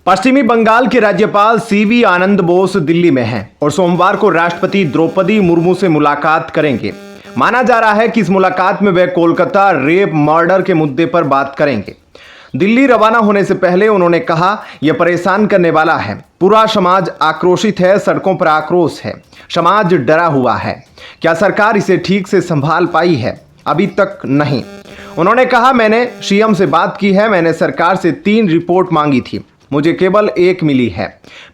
पश्चिमी बंगाल के राज्यपाल सीवी आनंद बोस दिल्ली में हैं और सोमवार को राष्ट्रपति द्रौपदी मुर्मू से मुलाकात करेंगे। माना जा रहा है कि इस मुलाकात में वे कोलकाता रेप मर्डर के मुद्दे पर बात करेंगे। दिल्ली रवाना होने से पहले उन्होंने कहा, यह परेशान करने वाला है। पूरा समाज आक्रोशित है, सड़कों पर आक्रोश है, समाज डरा हुआ है। क्या सरकार इसे ठीक से संभाल पाई है? अभी तक नहीं। उन्होंने कहा, मैंने सीएम से बात की है, मैंने सरकार से 3 रिपोर्ट मांगी थी, मुझे केवल 1 मिली है,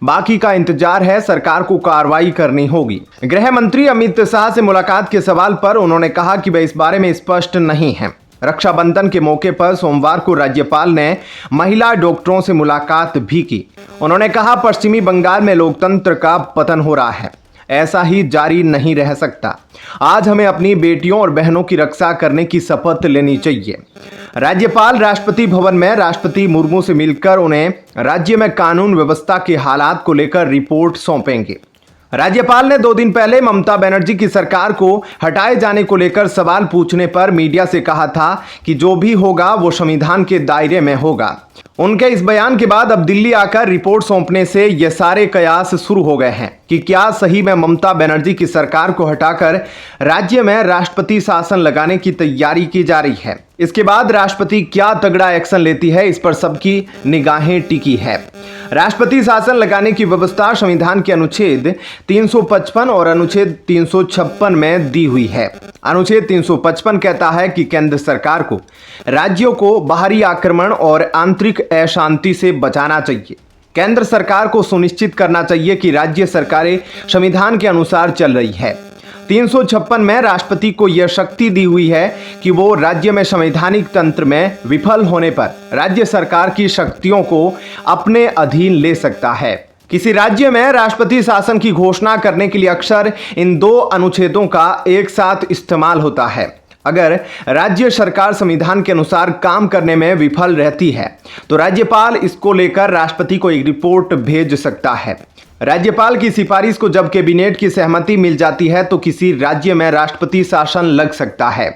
बाकी का इंतजार है, सरकार को कार्रवाई करनी होगी। गृह मंत्री अमित शाह से मुलाकात के सवाल पर उन्होंने कहा कि वे इस बारे में स्पष्ट नहीं हैं। रक्षाबंधन के मौके पर सोमवार को राज्यपाल ने महिला डॉक्टरों से मुलाकात भी की। उन्होंने कहा, पश्चिमी बंगाल में लोकतंत्र का पतन हो रहा है, ऐसा ही जारी नहीं रह सकता। आज हमें अपनी बेटियों और बहनों की रक्षा करने की शपथ लेनी चाहिए। राज्यपाल राष्ट्रपति भवन में राष्ट्रपति मुर्मू से मिलकर उन्हें राज्य में कानून व्यवस्था के हालात को लेकर रिपोर्ट सौंपेंगे। राज्यपाल ने 2 दिन पहले ममता बनर्जी की सरकार को हटाए जाने को लेकर सवाल पूछने पर मीडिया से कहा था कि जो भी होगा वो संविधान के दायरे में होगा। उनके इस बयान के बाद अब दिल्ली आकर रिपोर्ट सौंपने से ये सारे कयास शुरू हो गए हैं कि क्या सही में ममता बनर्जी की सरकार को हटाकर राज्य में राष्ट्रपति शासन लगाने की तैयारी की जा रही है। इसके बाद राष्ट्रपति क्या तगड़ा एक्शन लेती है, इस पर सबकी निगाहें टिकी है। राष्ट्रपति शासन लगाने की व्यवस्था संविधान के अनुच्छेद 355 और अनुच्छेद 356 में दी हुई है। अनुच्छेद 355 कहता है कि केंद्र सरकार को राज्यों को बाहरी आक्रमण और आंतरिक अशांति से बचाना चाहिए। केंद्र सरकार को सुनिश्चित करना चाहिए कि राज्य सरकारें संविधान के अनुसार चल रही है। 356 में राष्ट्रपति को यह शक्ति दी हुई है कि वो राज्य में संवैधानिक तंत्र में विफल होने पर राज्य सरकार की शक्तियों को अपने अधीन ले सकता है। किसी राज्य में राष्ट्रपति शासन की घोषणा करने के लिए अक्सर इन 2 अनुच्छेदों का एक साथ इस्तेमाल होता है। अगर राज्य सरकार संविधान के अनुसार काम करने में विफल रहती है तो राज्यपाल इसको लेकर राष्ट्रपति को एक रिपोर्ट भेज सकता है। राज्यपाल की सिफारिश को जब कैबिनेट की सहमति मिल जाती है तो किसी राज्य में राष्ट्रपति शासन लग सकता है।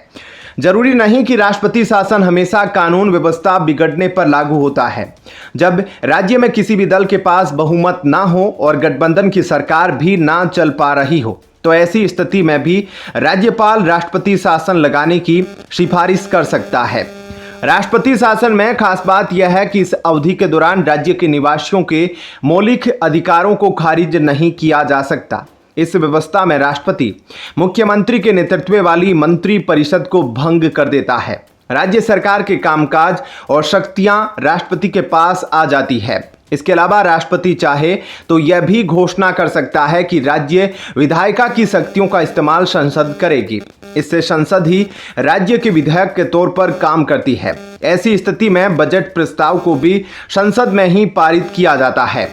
जरूरी नहीं कि राष्ट्रपति शासन हमेशा कानून व्यवस्था बिगड़ने पर लागू होता है। जब राज्य में किसी भी दल के पास बहुमत ना हो और गठबंधन की सरकार भी ना चल पा रही हो तो ऐसी स्थिति में भी राज्यपाल राष्ट्रपति शासन लगाने की सिफारिश कर सकता है। राष्ट्रपति शासन में खास बात यह है कि इस अवधि के दौरान राज्य के निवासियों के मौलिक अधिकारों को खारिज नहीं किया जा सकता। इस व्यवस्था में राष्ट्रपति मुख्यमंत्री के नेतृत्व वाली मंत्री परिषद को भंग कर देता है। राज्य सरकार के कामकाज और शक्तियां राष्ट्रपति के पास आ जाती है। इसके अलावा राष्ट्रपति चाहे तो यह भी घोषणा कर सकता है कि राज्य विधायिका की शक्तियों का इस्तेमाल संसद करेगी। इससे संसद ही राज्य के विधायक के तौर पर काम करती है। ऐसी स्थिति में बजट प्रस्ताव को भी संसद में ही पारित किया जाता है।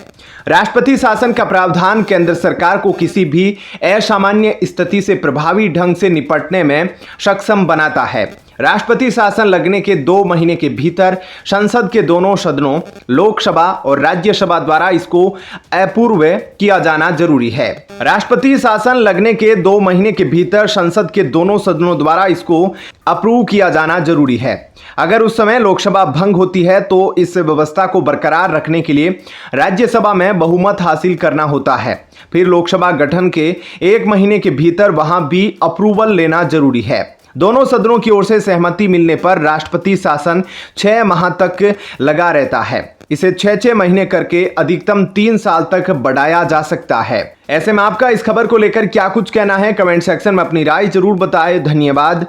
राष्ट्रपति शासन का प्रावधान केंद्र सरकार को किसी भी असामान्य स्थिति से प्रभावी ढंग से निपटने में सक्षम बनाता है। राष्ट्रपति शासन लगने के 2 महीने के भीतर संसद के दोनों सदनों लोकसभा और राज्यसभा द्वारा इसको अपूर्व किया जाना जरूरी है। राष्ट्रपति शासन लगने के 2 महीने के भीतर संसद के दोनों सदनों द्वारा इसको अप्रूव किया जाना जरूरी है। अगर उस समय लोकसभा भंग होती है तो इस व्यवस्था को बरकरार रखने के लिए राज्यसभा में बहुमत हासिल करना होता है। फिर लोकसभा गठन के 1 महीने के भीतर वहां भी अप्रूवल लेना जरूरी है। दोनों सदनों की ओर से सहमति मिलने पर राष्ट्रपति शासन 6 माह तक लगा रहता है। इसे 6 महीने करके अधिकतम 3 साल तक बढ़ाया जा सकता है। ऐसे में आपका इस खबर को लेकर क्या कुछ कहना है, कमेंट सेक्शन में अपनी राय जरूर बताएं। धन्यवाद।